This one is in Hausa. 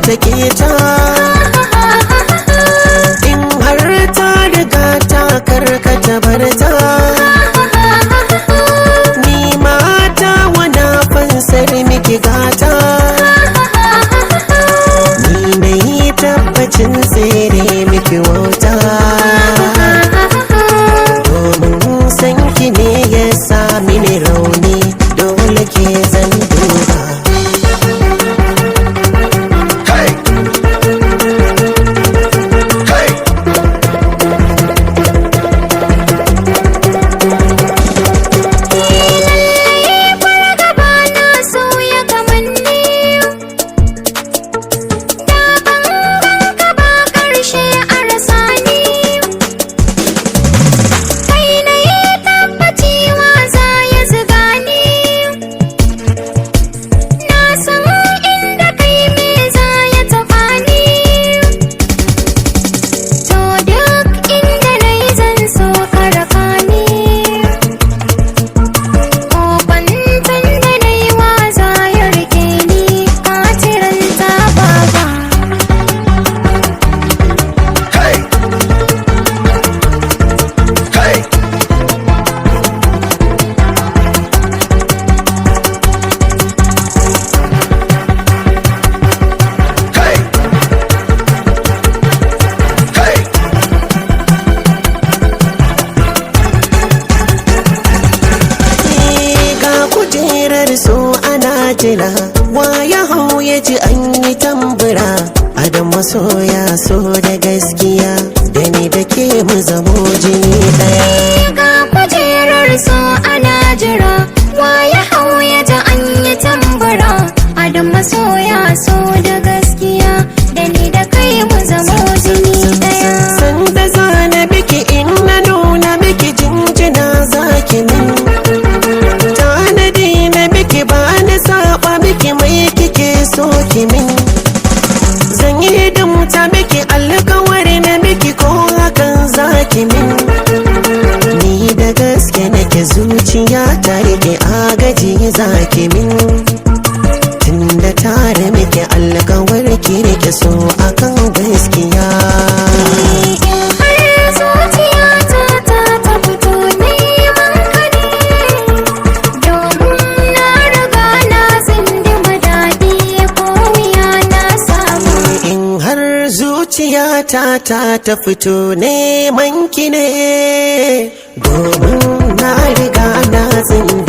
take ta in har ta riga ta karkata barta ni mata wana fansar miki gata ni mai tabbacin tsere miki wauta domin san ki ne ya sa mini rauni dole ke zan duba. So ana jira waya hau ya ji an yi tambura adam masoya so da gaskiya da ni da ke mu zamo jini daya. Ga kujerar so ana jira waya hau ya ji an yi tambura adam masoya so da gaskiya da ni da kai mu zamo jini daya. Sanda zana biki in na nuna miki jinjina zaki min mai kike so ki min zan yi hidimta miki alƙawari na miki ko hakan zaki min ni da gaske nake zuciya ta rike agaji zaki min tunda tare miki alƙawari ki rike so akan gaskiya. Zuciyata ta fito neman ki ne domin na riga na zindi